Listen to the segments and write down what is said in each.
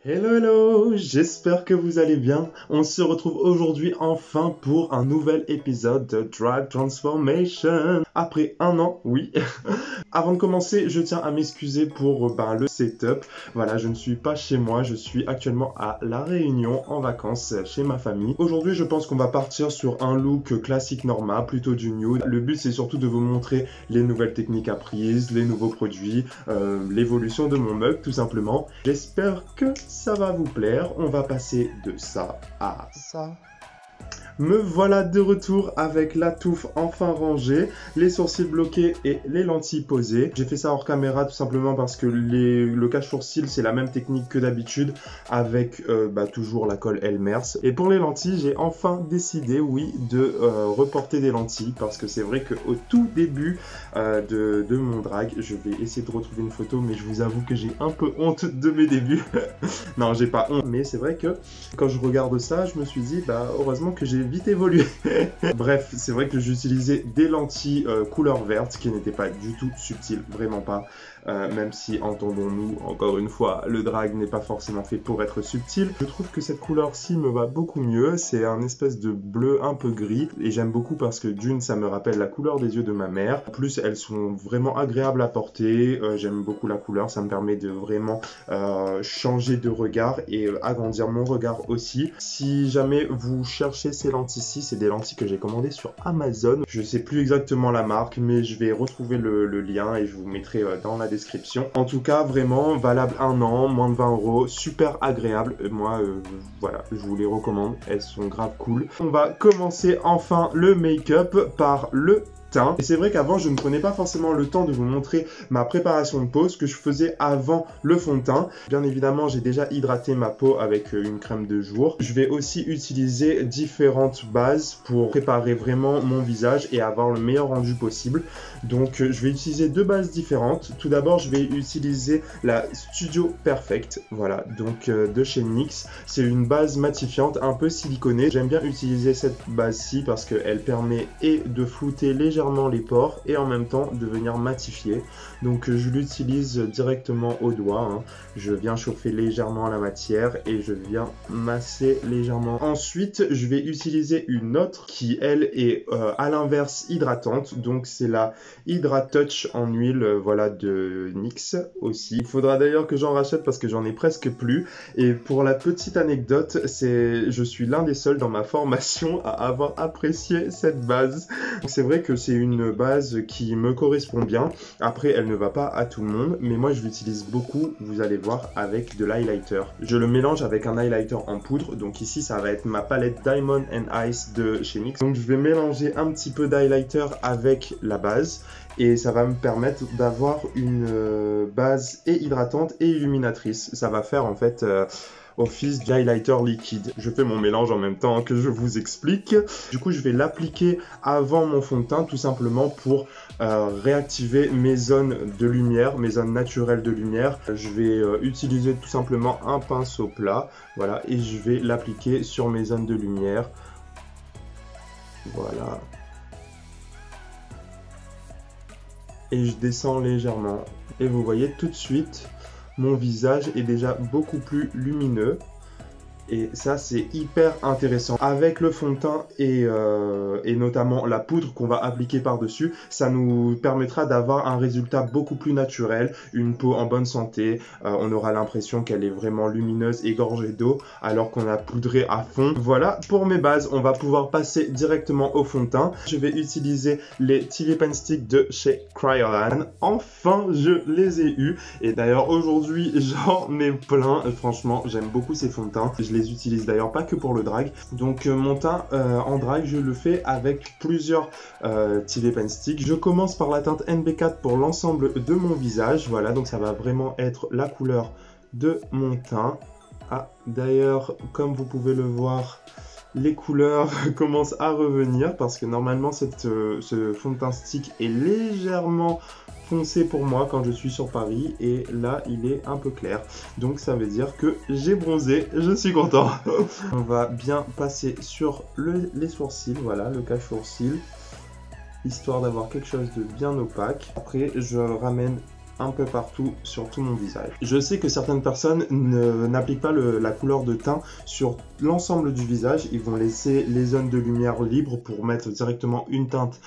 Hello hello, j'espère que vous allez bien. On se retrouve aujourd'hui enfin pour un nouvel épisode de Drag Transformation. Après un an, oui. Avant de commencer, je tiens à m'excuser pour le setup. Voilà, je ne suis pas chez moi, je suis actuellement à La Réunion en vacances chez ma famille. Aujourd'hui, je pense qu'on va partir sur un look classique normal, plutôt du nude. Le but, c'est surtout de vous montrer les nouvelles techniques apprises, les nouveaux produits, l'évolution de mon mug, tout simplement. J'espère que ça va vous plaire. On va passer de ça à ça. Me voilà de retour avec la touffe enfin rangée, les sourcils bloqués et les lentilles posées. J'ai fait ça hors caméra tout simplement parce que le cache-sourcil c'est la même technique que d'habitude avec toujours la colle Elmers. Et pour les lentilles, j'ai enfin décidé, oui, de reporter des lentilles parce que c'est vrai qu'au tout début de mon drag, je vais essayer de retrouver une photo mais je vous avoue que j'ai un peu honte de mes débuts. Non, j'ai pas honte, mais c'est vrai que quand je regarde ça, je me suis dit, heureusement que j'ai vite évolué. Bref, c'est vrai que j'utilisais des lentilles couleur verte qui n'étaient pas du tout subtiles, vraiment pas. Même si, entendons-nous, encore une fois, le drag n'est pas forcément fait pour être subtil. Je trouve que cette couleur-ci me va beaucoup mieux. C'est un espèce de bleu un peu gris. Et j'aime beaucoup parce que d'une, ça me rappelle la couleur des yeux de ma mère. En plus, elles sont vraiment agréables à porter. J'aime beaucoup la couleur. Ça me permet de vraiment changer de regard et agrandir mon regard aussi. Si jamais vous cherchez ces lentilles-ci, c'est des lentilles que j'ai commandées sur Amazon. Je sais plus exactement la marque, mais je vais retrouver le lien et je vous mettrai dans la description. En tout cas, vraiment valable un an, moins de 20 €, super agréable. Moi, voilà, je vous les recommande. Elles sont grave cool. On va commencer enfin le make-up par le teint. Et c'est vrai qu'avant, je ne prenais pas forcément le temps de vous montrer ma préparation de peau, ce que je faisais avant le fond de teint. Bien évidemment, j'ai déjà hydraté ma peau avec une crème de jour. Je vais aussi utiliser différentes bases pour préparer vraiment mon visage et avoir le meilleur rendu possible. Donc, je vais utiliser deux bases différentes. Tout d'abord, je vais utiliser la Studio Perfect, voilà, donc de chez NYX. C'est une base matifiante, un peu siliconée. J'aime bien utiliser cette base-ci parce qu'elle permet et de flouter légèrement les pores et en même temps de venir matifier. Donc je l'utilise directement au doigt, hein. Je viens chauffer légèrement la matière et je viens masser légèrement. Ensuite, je vais utiliser une autre qui elle est à l'inverse hydratante. Donc c'est la Hydra Touch en huile, voilà, de NYX aussi. Il faudra d'ailleurs que j'en rachète parce que j'en ai presque plus. Et pour la petite anecdote, je suis l'un des seuls dans ma formation à avoir apprécié cette base. C'est vrai que c'est une base qui me correspond bien. Après, elle ne va pas à tout le monde, mais moi je l'utilise beaucoup, vous allez voir, avec de l'highlighter. Je le mélange avec un highlighter en poudre, donc ici ça va être ma palette Diamond and Ice de chez NYX. Donc je vais mélanger un petit peu d'highlighter avec la base et ça va me permettre d'avoir une base et hydratante et illuminatrice. Ça va faire en fait office d'highlighter liquide. Je fais mon mélange en même temps que je vous explique. Du coup, je vais l'appliquer avant mon fond de teint tout simplement pour réactiver mes zones de lumière, mes zones naturelles de lumière. Je vais utiliser tout simplement un pinceau plat, voilà, et je vais l'appliquer sur mes zones de lumière. Voilà. Et je descends légèrement. Et vous voyez tout de suite, mon visage est déjà beaucoup plus lumineux. Et ça, c'est hyper intéressant. Avec le fond de teint et notamment la poudre qu'on va appliquer par-dessus, ça nous permettra d'avoir un résultat beaucoup plus naturel, une peau en bonne santé. On aura l'impression qu'elle est vraiment lumineuse et gorgée d'eau, alors qu'on a poudré à fond. Voilà, pour mes bases, on va pouvoir passer directement au fond de teint. Je vais utiliser les TV Pen Stick de chez Kryolan. Enfin, je les ai eus. Et d'ailleurs, aujourd'hui, j'en ai plein. Franchement, j'aime beaucoup ces fonds de teint. Je les utilise d'ailleurs pas que pour le drag. Donc mon teint en drag, je le fais avec plusieurs TV Pen Stick. Je commence par la teinte NB4 pour l'ensemble de mon visage. Voilà, donc ça va vraiment être la couleur de mon teint. Ah, d'ailleurs, comme vous pouvez le voir, les couleurs commencent à revenir parce que normalement ce fond de teint stick est légèrement foncé pour moi quand je suis sur Paris et là il est un peu clair, donc ça veut dire que j'ai bronzé, je suis content. On va bien passer sur les sourcils, voilà, le cache-sourcil, histoire d'avoir quelque chose de bien opaque. Après je ramène un peu partout sur tout mon visage. Je sais que certaines personnes n'appliquent pas la couleur de teint sur l'ensemble du visage. Ils vont laisser les zones de lumière libres pour mettre directement une teinte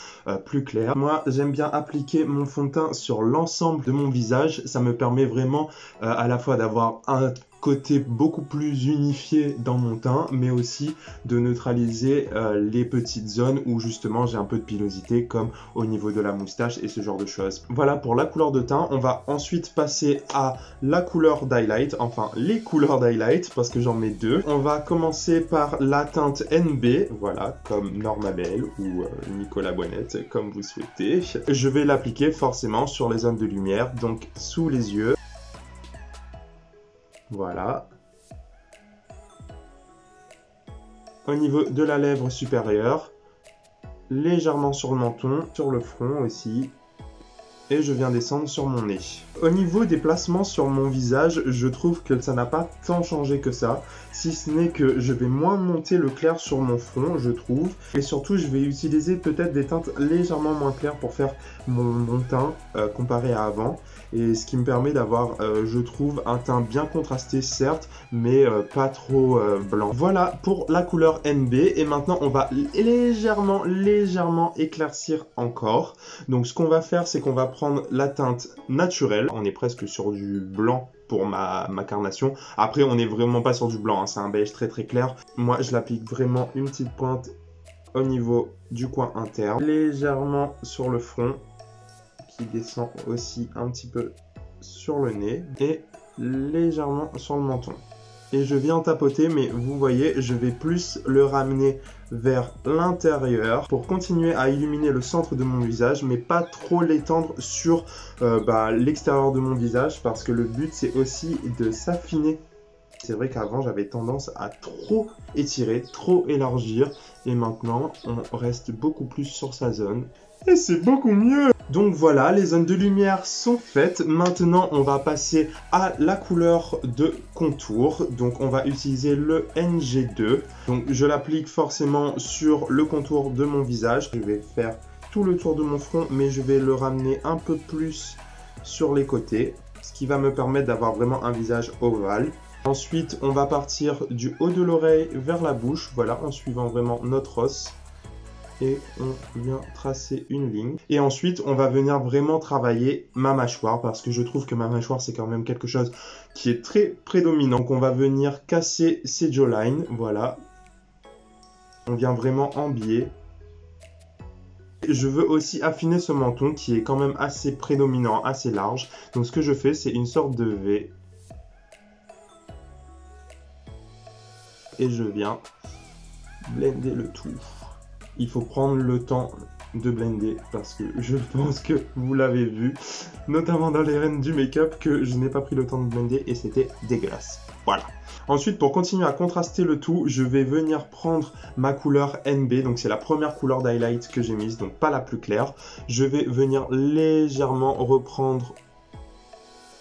plus claire. Moi, j'aime bien appliquer mon fond de teint sur l'ensemble de mon visage. Ça me permet vraiment à la fois d'avoir un côté beaucoup plus unifié dans mon teint, mais aussi de neutraliser les petites zones où justement j'ai un peu de pilosité, comme au niveau de la moustache et ce genre de choses. Voilà pour la couleur de teint. On va ensuite passer à la couleur d'highlight, enfin les couleurs d'highlight, parce que j'en mets deux. On va commencer par la teinte NB, voilà, comme Norma Bell ou Nicolas Boinette, comme vous souhaitez. Je vais l'appliquer forcément sur les zones de lumière, donc sous les yeux. Voilà. Au niveau de la lèvre supérieure, légèrement sur le menton, sur le front aussi. Et je viens descendre sur mon nez. Au niveau des placements sur mon visage, je trouve que ça n'a pas tant changé que ça, si ce n'est que je vais moins monter le clair sur mon front, je trouve, et surtout je vais utiliser peut-être des teintes légèrement moins claires pour faire mon teint comparé à avant, et ce qui me permet d'avoir, je trouve, un teint bien contrasté certes, mais pas trop blanc. Voilà pour la couleur NB, et maintenant on va légèrement éclaircir encore. Donc ce qu'on va faire, c'est qu'on va prendre la teinte naturelle, on est presque sur du blanc pour ma carnation. Après, on n'est vraiment pas sur du blanc, hein. C'est un beige très clair. Moi, je l'applique vraiment une petite pointe au niveau du coin interne, légèrement sur le front, qui descend aussi un petit peu sur le nez, et légèrement sur le menton. Et je viens tapoter, mais vous voyez, je vais plus le ramener vers l'intérieur pour continuer à illuminer le centre de mon visage, mais pas trop l'étendre sur l'extérieur de mon visage, parce que le but c'est aussi de s'affiner. C'est vrai qu'avant j'avais tendance à trop étirer, trop élargir, et maintenant on reste beaucoup plus sur sa zone. Et c'est beaucoup mieux! Donc voilà, les zones de lumière sont faites. Maintenant, on va passer à la couleur de contour. Donc on va utiliser le NG2. Donc je l'applique forcément sur le contour de mon visage. Je vais faire tout le tour de mon front, mais je vais le ramener un peu plus sur les côtés, ce qui va me permettre d'avoir vraiment un visage ovale. Ensuite, on va partir du haut de l'oreille vers la bouche, voilà, en suivant vraiment notre os. Et on vient tracer une ligne. Et ensuite, on va venir vraiment travailler ma mâchoire, parce que je trouve que ma mâchoire, c'est quand même quelque chose qui est très prédominant. Donc, on va venir casser ces jawlines, voilà. On vient vraiment en biais. Je veux aussi affiner ce menton qui est quand même assez prédominant, assez large. Donc, ce que je fais, c'est une sorte de V. Et je viens blender le tout. Il faut prendre le temps de blender, parce que je pense que vous l'avez vu, notamment dans les reines du make-up, que je n'ai pas pris le temps de blender et c'était dégueulasse. Voilà. Ensuite, pour continuer à contraster le tout, je vais venir prendre ma couleur NB, donc c'est la première couleur d'highlight que j'ai mise, donc pas la plus claire. Je vais venir légèrement reprendre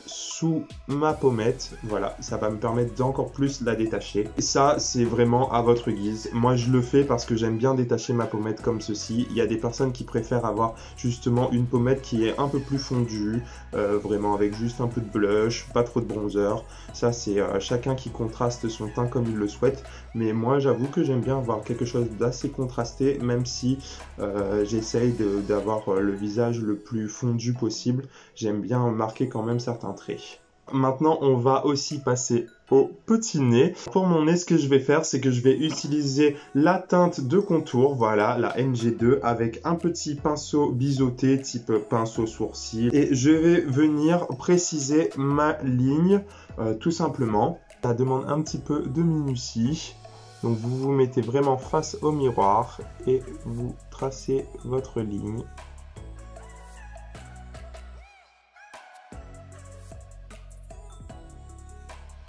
sous ma pommette, voilà, ça va me permettre d'encore plus la détacher. Et ça, c'est vraiment à votre guise. Moi, je le fais parce que j'aime bien détacher ma pommette comme ceci. Il y a des personnes qui préfèrent avoir justement une pommette qui est un peu plus fondue, vraiment avec juste un peu de blush, pas trop de bronzer. Ça, c'est chacun qui contraste son teint comme il le souhaite. Mais moi, j'avoue que j'aime bien avoir quelque chose d'assez contrasté, même si j'essaye d'avoir le visage le plus fondu possible. J'aime bien marquer quand même certains traits. Maintenant, on va aussi passer au petit nez. Pour mon nez, ce que je vais faire, c'est que je vais utiliser la teinte de contour, voilà, la NG2, avec un petit pinceau biseauté, type pinceau sourcil. Et je vais venir préciser ma ligne, tout simplement. Ça demande un petit peu de minutie. Donc vous vous mettez vraiment face au miroir et vous tracez votre ligne.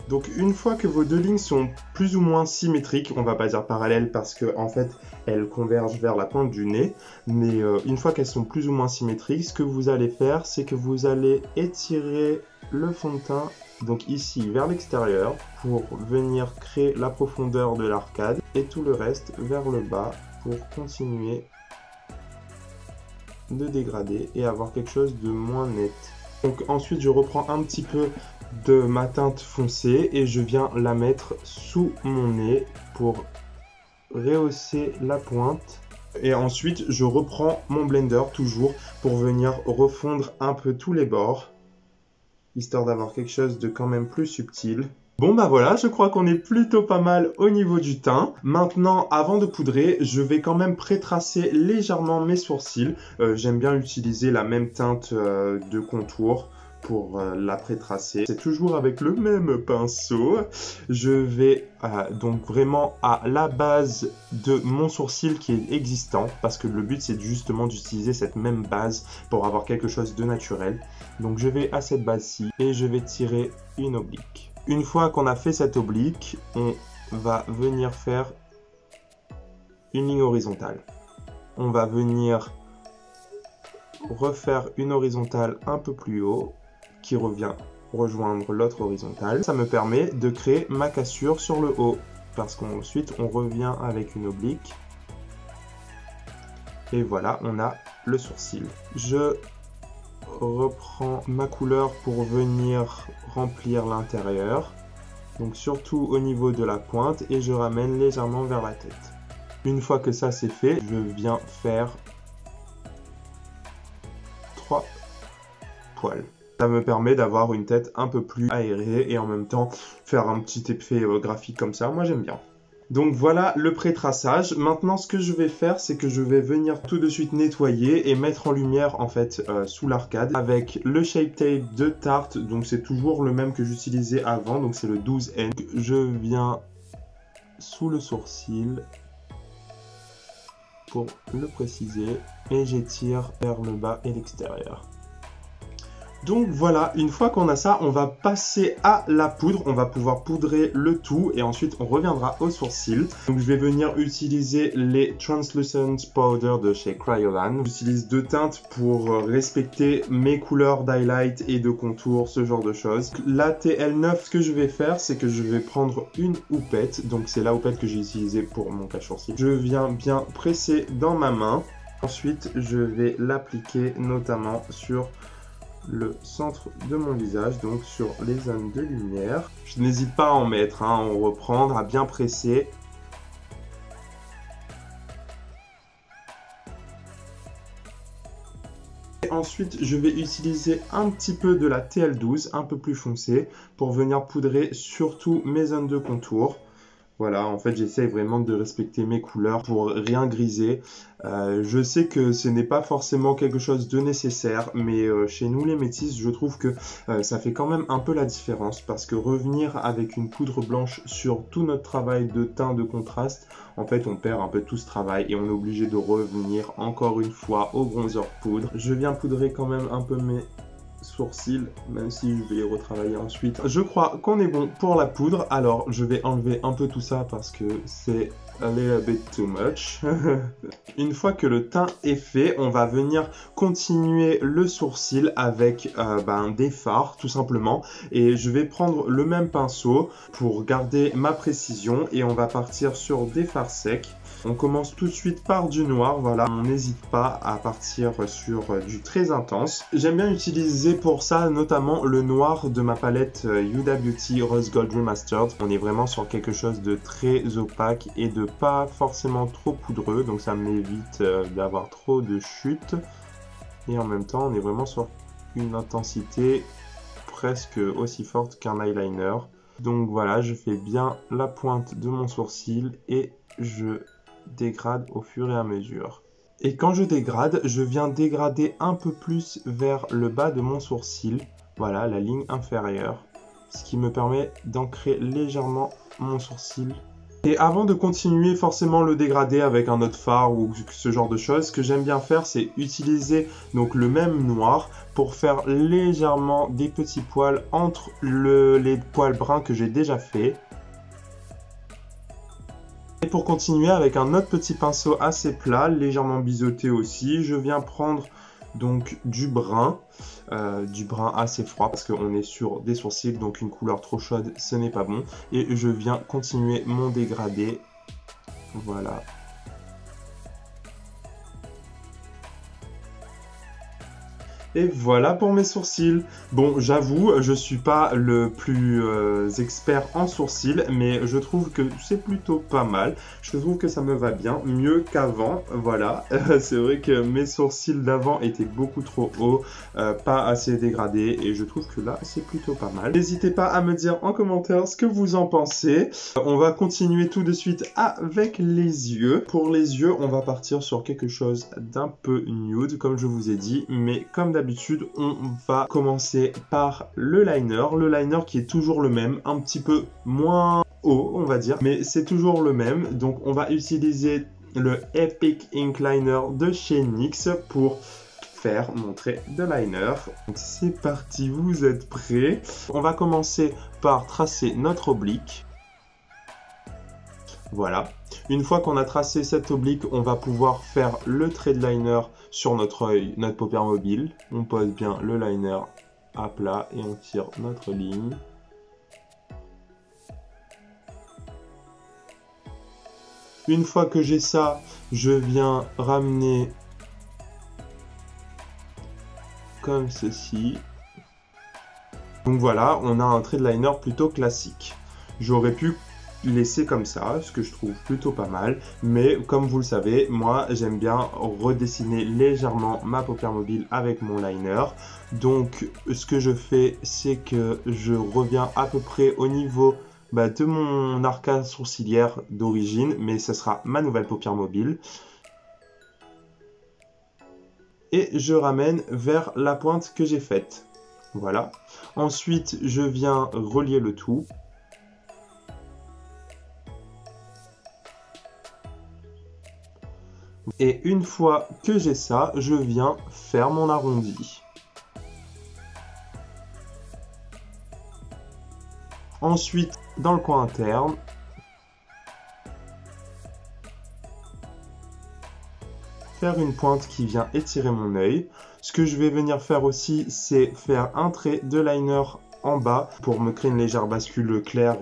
Donc une fois que vos deux lignes sont plus ou moins symétriques, on va pas dire parallèles parce que en fait elles convergent vers la pointe du nez, mais une fois qu'elles sont plus ou moins symétriques, ce que vous allez faire, c'est que vous allez étirer le fond de teint, donc ici vers l'extérieur, pour venir créer la profondeur de l'arcade, et tout le reste vers le bas pour continuer de dégrader et avoir quelque chose de moins net. Donc ensuite je reprends un petit peu de ma teinte foncée et je viens la mettre sous mon nez pour rehausser la pointe. Et ensuite je reprends mon blender toujours pour venir refondre un peu tous les bords, histoire d'avoir quelque chose de quand même plus subtil. Bon bah voilà, je crois qu'on est plutôt pas mal au niveau du teint. Maintenant, avant de poudrer, je vais quand même pré-tracer légèrement mes sourcils. J'aime bien utiliser la même teinte de contour pour la pré-tracer. C'est toujours avec le même pinceau. Je vais donc vraiment à la base de mon sourcil qui est existant, parce que le but c'est justement d'utiliser cette même base pour avoir quelque chose de naturel. Donc je vais à cette base-ci et je vais tirer une oblique. Une fois qu'on a fait cette oblique, on va venir faire une ligne horizontale. On va venir refaire une horizontale un peu plus haut qui revient rejoindre l'autre horizontale. Ça me permet de créer ma cassure sur le haut parce qu'ensuite on revient avec une oblique. Et voilà, on a le sourcil. Je reprends ma couleur pour venir remplir l'intérieur, donc surtout au niveau de la pointe, et je ramène légèrement vers la tête. Une fois que ça c'est fait, je viens faire 3 poils. Ça me permet d'avoir une tête un peu plus aérée et en même temps faire un petit effet graphique comme ça, moi j'aime bien. Donc voilà le pré-traçage. Maintenant ce que je vais faire, c'est que je vais venir tout de suite nettoyer et mettre en lumière en fait sous l'arcade avec le Shape Tape de Tarte. Donc c'est toujours le même que j'utilisais avant, donc c'est le 12N. Je viens sous le sourcil pour le préciser et j'étire vers le bas et l'extérieur. Donc voilà, une fois qu'on a ça, on va passer à la poudre. On va pouvoir poudrer le tout et ensuite on reviendra au sourcil. Donc je vais venir utiliser les Translucent Powder de chez Kryolan. J'utilise 2 teintes pour respecter mes couleurs d'highlight et de contour, ce genre de choses. La TL9, ce que je vais faire, c'est que je vais prendre une houppette. Donc c'est la houppette que j'ai utilisée pour mon cache-sourcil. Je viens bien presser dans ma main. Ensuite, je vais l'appliquer notamment sur le centre de mon visage, donc sur les zones de lumière. Je n'hésite pas à en mettre, à en reprendre, à bien presser. Et ensuite, je vais utiliser un petit peu de la TL12, un peu plus foncée, pour venir poudrer surtout mes zones de contour. Voilà, en fait, j'essaie vraiment de respecter mes couleurs pour rien griser. Je sais que ce n'est pas forcément quelque chose de nécessaire, mais chez nous les métis, je trouve que ça fait quand même un peu la différence parce que revenir avec une poudre blanche sur tout notre travail de teint de contraste, en fait, on perd un peu tout ce travail et on est obligé de revenir encore une fois au bronzer poudre. Je viens poudrer quand même un peu mes sourcils, même si je vais les retravailler ensuite. Je crois qu'on est bon pour la poudre, alors je vais enlever un peu tout ça parce que c'est a little bit too much. Une fois que le teint est fait, on va venir continuer le sourcil avec des fards tout simplement, et je vais prendre le même pinceau pour garder ma précision et on va partir sur des fards secs. On commence tout de suite par du noir, voilà, on n'hésite pas à partir sur du très intense. J'aime bien utiliser pour ça notamment le noir de ma palette Huda Beauty Rose Gold Remastered. On est vraiment sur quelque chose de très opaque et de pas forcément trop poudreux, donc ça m'évite d'avoir trop de chutes. Et en même temps, on est vraiment sur une intensité presque aussi forte qu'un eyeliner. Donc voilà, je fais bien la pointe de mon sourcil et je dégrade au fur et à mesure. Et quand je dégrade, je viens dégrader un peu plus vers le bas de mon sourcil, voilà, la ligne inférieure, ce qui me permet d'ancrer légèrement mon sourcil. Et avant de continuer forcément le dégrader avec un autre fard ou ce genre de choses, ce que j'aime bien faire, c'est utiliser donc le même noir pour faire légèrement des petits poils entre les poils bruns que j'ai déjà fait. Et pour continuer avec un autre petit pinceau assez plat, légèrement biseauté aussi, je viens prendre donc du brun assez froid parce qu'on est sur des sourcils, donc une couleur trop chaude ce n'est pas bon, et je viens continuer mon dégradé, voilà. Et voilà pour mes sourcils. Bon, j'avoue, je suis pas le plus expert en sourcils, mais je trouve que c'est plutôt pas mal. Je trouve que ça me va bien, mieux qu'avant, voilà. C'est vrai que mes sourcils d'avant étaient beaucoup trop hauts, pas assez dégradés, et je trouve que là, c'est plutôt pas mal. N'hésitez pas à me dire en commentaire ce que vous en pensez. On va continuer tout de suite avec les yeux. Pour les yeux, on va partir sur quelque chose d'un peu nude, comme je vous ai dit, mais comme d'habitude, on va commencer par le liner qui est toujours le même, un petit peu moins haut, on va dire, mais c'est toujours le même. Donc, on va utiliser le Epic Ink Liner de chez NYX pour faire mon trait de liner. Donc, c'est parti, vous êtes prêts? On va commencer par tracer notre oblique. Voilà. Une fois qu'on a tracé cette oblique, on va pouvoir faire le trait de liner sur notre œil, notre paupière mobile. On pose bien le liner à plat et on tire notre ligne. Une fois que j'ai ça, je viens ramener comme ceci. Donc voilà, on a un trait de liner plutôt classique. J'aurais pu laisser comme ça, ce que je trouve plutôt pas mal, mais comme vous le savez, moi j'aime bien redessiner légèrement ma paupière mobile avec mon liner. Donc ce que je fais, c'est que je reviens à peu près au niveau de mon arcade sourcilière d'origine, mais ce sera ma nouvelle paupière mobile. Et je ramène vers la pointe que j'ai faite. Voilà. Ensuite, je viens relier le tout. Et une fois que j'ai ça, je viens faire mon arrondi. Ensuite, dans le coin interne, faire une pointe qui vient étirer mon œil. Ce que je vais venir faire aussi, c'est faire un trait de liner en bas pour me créer une légère bascule claire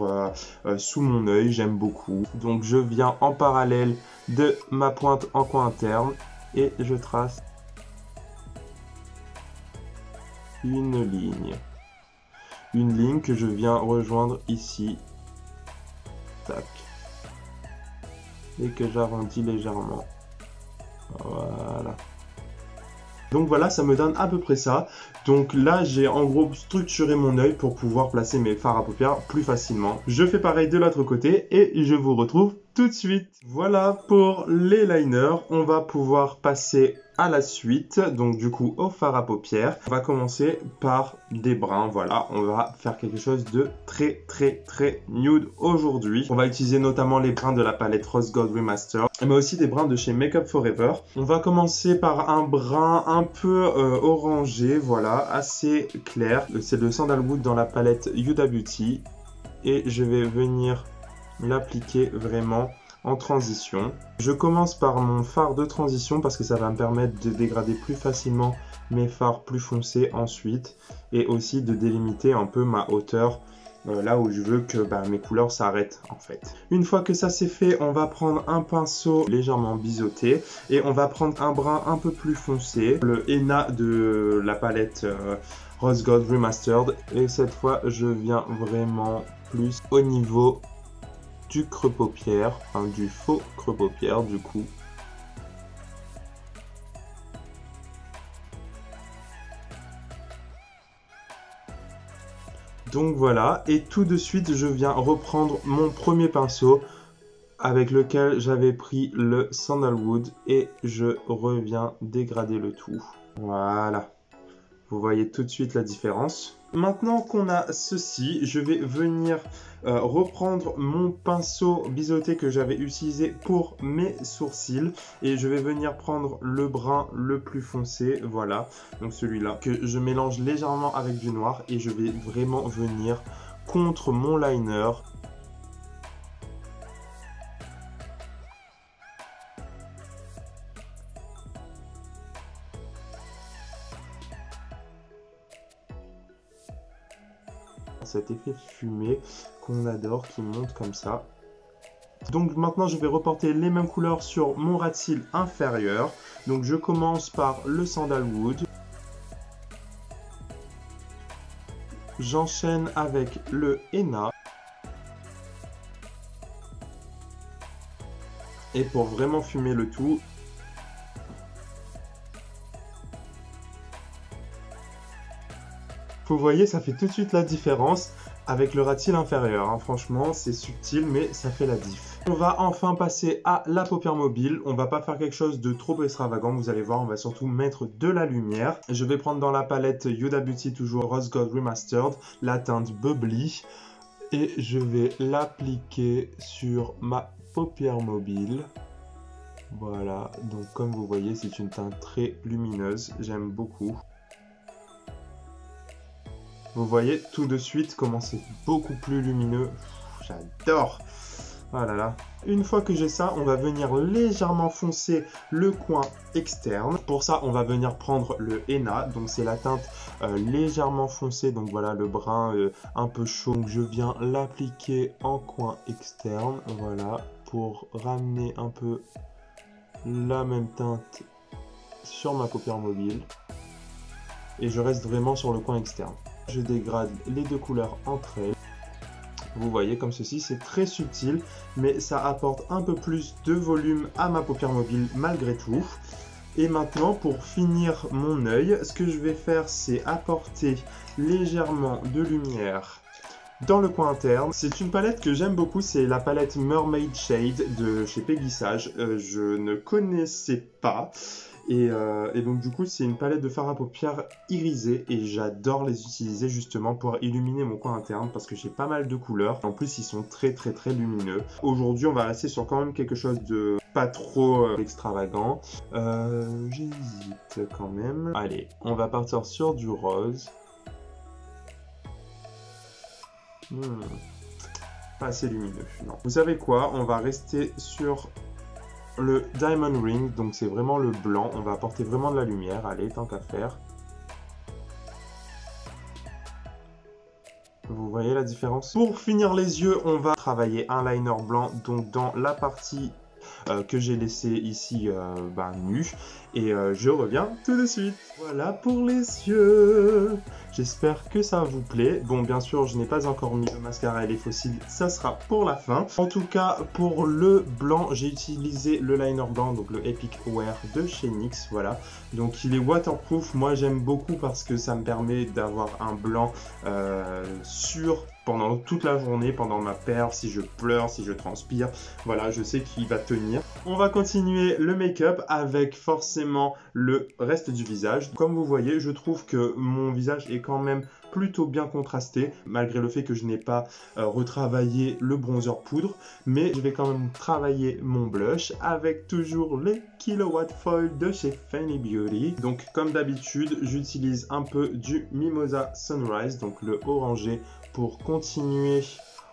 sous mon œil. J'aime beaucoup. Donc je viens en parallèle de ma pointe en coin interne et je trace une ligne. Une ligne que je viens rejoindre ici. Tac. Et que j'arrondis légèrement. Voilà. Donc voilà, ça me donne à peu près ça. Donc là, j'ai en gros structuré mon œil pour pouvoir placer mes fards à paupières plus facilement. Je fais pareil de l'autre côté et je vous retrouve tout de suite. Voilà pour les liners. On va pouvoir passer à la suite. Donc du coup, au fard à paupières. On va commencer par des brins. Voilà, on va faire quelque chose de très nude aujourd'hui. On va utiliser notamment les brins de la palette Rose Gold Remaster, mais aussi des brins de chez Make Up For Ever. On va commencer par un brun un peu orangé, voilà, assez clair. C'est le Sandalwood dans la palette Huda Beauty. Et je vais venir l'appliquer vraiment en transition. Je commence par mon fard de transition parce que ça va me permettre de dégrader plus facilement mes fards plus foncés ensuite et aussi de délimiter un peu ma hauteur là où je veux que mes couleurs s'arrêtent en fait. Une fois que ça c'est fait, on va prendre un pinceau légèrement biseauté et on va prendre un brun un peu plus foncé, le henna de la palette Rose Gold Remastered, et cette fois je viens vraiment plus au niveau du creux paupière, enfin du faux creux paupière du coup. Donc voilà, et tout de suite je viens reprendre mon premier pinceau avec lequel j'avais pris le Sandalwood et je reviens dégrader le tout. Voilà, vous voyez tout de suite la différence. Maintenant qu'on a ceci, je vais venir reprendre mon pinceau biseauté que j'avais utilisé pour mes sourcils et je vais venir prendre le brun le plus foncé, voilà, donc celui-là, que je mélange légèrement avec du noir et je vais vraiment venir contre mon liner. Cet effet fumé qu'on adore, qui monte comme ça. Donc maintenant je vais reporter les mêmes couleurs sur mon ras de cils inférieur. Donc je commence par le Sandalwood. J'enchaîne avec le henna. Et pour vraiment fumer le tout, vous voyez, ça fait tout de suite la différence avec le ras-de-cils inférieur. Hein. Franchement, c'est subtil, mais ça fait la diff. On va enfin passer à la paupière mobile. On va pas faire quelque chose de trop extravagant. Vous allez voir, on va surtout mettre de la lumière. Je vais prendre dans la palette Huda Beauty, toujours Rose Gold Remastered, la teinte Bubbly. Et je vais l'appliquer sur ma paupière mobile. Voilà, donc comme vous voyez, c'est une teinte très lumineuse. J'aime beaucoup. Vous voyez tout de suite comment c'est beaucoup plus lumineux. J'adore. Voilà là. Une fois que j'ai ça, on va venir légèrement foncer le coin externe. Pour ça, on va venir prendre le henna. Donc c'est la teinte légèrement foncée. Donc voilà le brun un peu chaud. Donc je viens l'appliquer en coin externe. Voilà, pour ramener un peu la même teinte sur ma paupière mobile. Et je reste vraiment sur le coin externe. Je dégrade les deux couleurs entre elles. Vous voyez comme ceci, c'est très subtil, mais ça apporte un peu plus de volume à ma paupière mobile malgré tout. Et maintenant, pour finir mon œil, ce que je vais faire, c'est apporter légèrement de lumière dans le coin interne. C'est une palette que j'aime beaucoup, c'est la palette Mermaid Shade de chez Peggy Sage. Je ne connaissais pas. Et donc du coup c'est une palette de fard à paupières irisée et j'adore les utiliser justement pour illuminer mon coin interne parce que j'ai pas mal de couleurs. En plus ils sont très lumineux. Aujourd'hui on va rester sur quand même quelque chose de pas trop extravagant. J'hésite quand même. Allez, on va partir sur du rose. Pas assez lumineux, non. Vous savez quoi? On va rester sur le Diamond Ring, donc c'est vraiment le blanc. On va apporter vraiment de la lumière. Allez, tant qu'à faire. Vous voyez la différence? Pour finir les yeux, on va travailler un liner blanc, donc dans la partie que j'ai laissé ici nu. Et je reviens tout de suite. Voilà pour les yeux. J'espère que ça vous plaît. Bon, bien sûr, je n'ai pas encore mis le mascara et les fossiles. Ça sera pour la fin. En tout cas, pour le blanc, j'ai utilisé le liner blanc, donc le Epic Wear de chez NYX. Voilà. Donc, il est waterproof. Moi, j'aime beaucoup parce que ça me permet d'avoir un blanc sûr pendant toute la journée, pendant ma perf, si je pleure, si je transpire. Voilà, je sais qu'il va tenir. On va continuer le make-up avec forcément le reste du visage. Comme vous voyez, je trouve que mon visage est quand même plutôt bien contrasté, malgré le fait que je n'ai pas retravaillé le bronzer poudre. Mais je vais quand même travailler mon blush avec toujours les Killawatt Foil de chez Fenty Beauty. Donc comme d'habitude, j'utilise un peu du Mimosa Sunrise, donc le orangé, pour continuer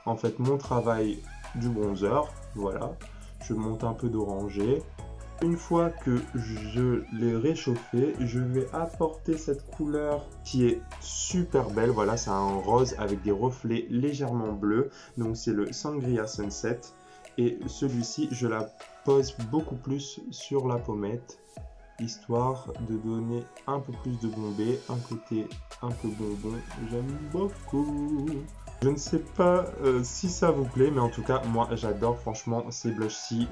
en fait mon travail du bronzer. Voilà, je monte un peu d'orangé. Une fois que je l'ai réchauffé, je vais apporter cette couleur qui est super belle. Voilà, c'est un rose avec des reflets légèrement bleus. Donc c'est le Sangria Sunset. Et celui-ci, je la pose beaucoup plus sur la pommette, histoire de donner un peu plus de bombé, un côté un peu bonbon. J'aime beaucoup. Je ne sais pas si ça vous plaît, mais en tout cas, moi j'adore franchement ces blushs-ci.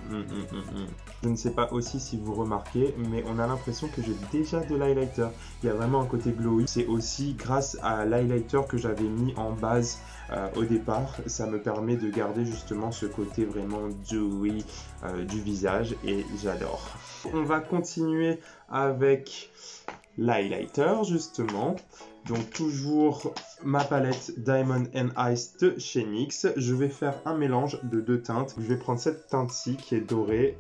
Je ne sais pas aussi si vous remarquez, mais on a l'impression que j'ai déjà de l'highlighter. Il y a vraiment un côté glowy. C'est aussi grâce à l'highlighter que j'avais mis en base au départ. Ça me permet de garder justement ce côté vraiment dewy du visage et j'adore. On va continuer avec l'highlighter justement. Donc toujours ma palette Diamond and Ice de chez NYX. Je vais faire un mélange de deux teintes. Je vais prendre cette teinte-ci qui est dorée.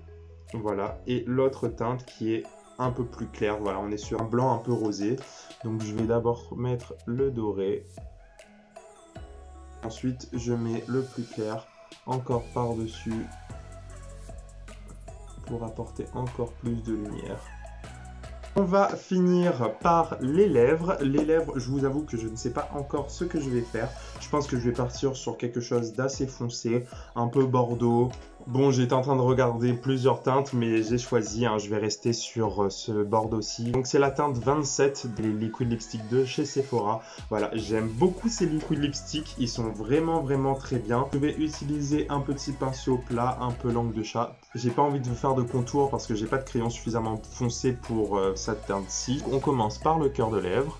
Voilà. Et l'autre teinte qui est un peu plus claire. Voilà, on est sur un blanc un peu rosé. Donc je vais d'abord mettre le doré. Ensuite, je mets le plus clair encore par-dessus pour apporter encore plus de lumière. On va finir par les lèvres. Les lèvres, je vous avoue que je ne sais pas encore ce que je vais faire. Je pense que je vais partir sur quelque chose d'assez foncé, un peu bordeaux. Bon, j'étais en train de regarder plusieurs teintes, mais j'ai choisi, je vais rester sur ce bordeaux-ci. Donc c'est la teinte 27 des liquid lipstick de chez Sephora. Voilà, j'aime beaucoup ces liquid lipstick, ils sont vraiment très bien. Je vais utiliser un petit pinceau plat, un peu langue de chat. J'ai pas envie de faire de contour parce que j'ai pas de crayon suffisamment foncé pour cette teinte-ci. On commence par le cœur de lèvres.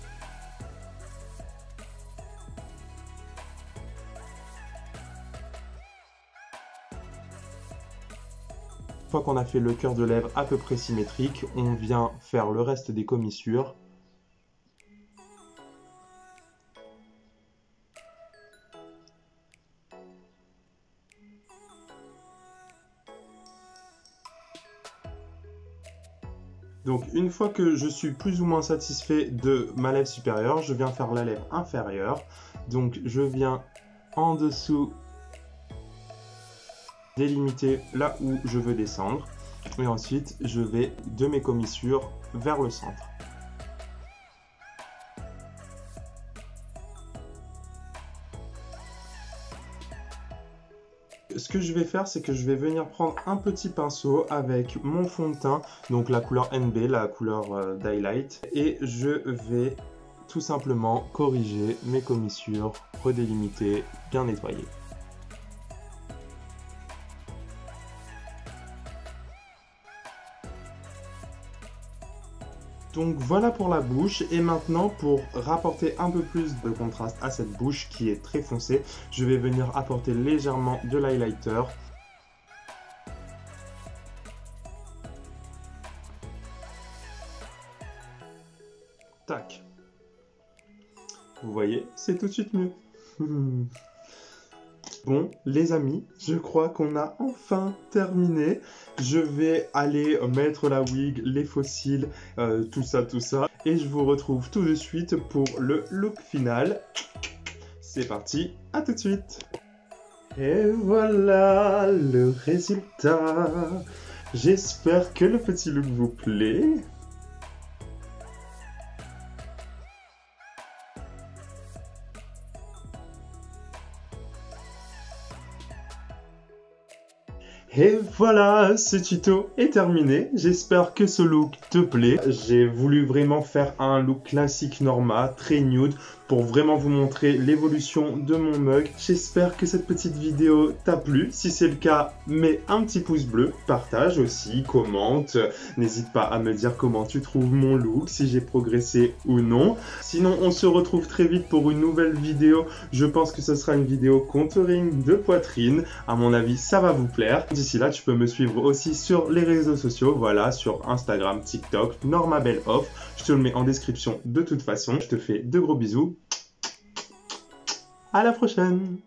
Une fois qu'on a fait le cœur de lèvres à peu près symétrique, on vient faire le reste des commissures. Donc une fois que je suis plus ou moins satisfait de ma lèvre supérieure, je viens faire la lèvre inférieure. Donc je viens en dessous délimiter là où je veux descendre. Et ensuite, je vais de mes commissures vers le centre. Ce que je vais faire, c'est que je vais venir prendre un petit pinceau avec mon fond de teint, donc la couleur NB, la couleur d'highlight, et je vais tout simplement corriger mes commissures, redélimiter, bien nettoyer. Donc voilà pour la bouche, et maintenant pour rapporter un peu plus de contraste à cette bouche qui est très foncée, je vais venir apporter légèrement de l'highlighter. Tac. Vous voyez, c'est tout de suite mieux. Bon, les amis, je crois qu'on a enfin terminé. Je vais aller mettre la wig, les faux cils, tout ça. Et je vous retrouve tout de suite pour le look final. C'est parti, à tout de suite. Et voilà le résultat. J'espère que le petit look vous plaît. Et voilà, ce tuto est terminé. J'espère que ce look te plaît. J'ai voulu vraiment faire un look classique Norma, très nude, pour vraiment vous montrer l'évolution de mon mug. J'espère que cette petite vidéo t'a plu. Si c'est le cas, mets un petit pouce bleu, partage aussi, commente. N'hésite pas à me dire comment tu trouves mon look, si j'ai progressé ou non. Sinon, on se retrouve très vite pour une nouvelle vidéo. Je pense que ce sera une vidéo contouring de poitrine. À mon avis, ça va vous plaire. D'ici là, tu peux me suivre aussi sur les réseaux sociaux, voilà, sur Instagram, TikTok, Norma Belle Off. Je te le mets en description de toute façon. Je te fais de gros bisous. À la prochaine!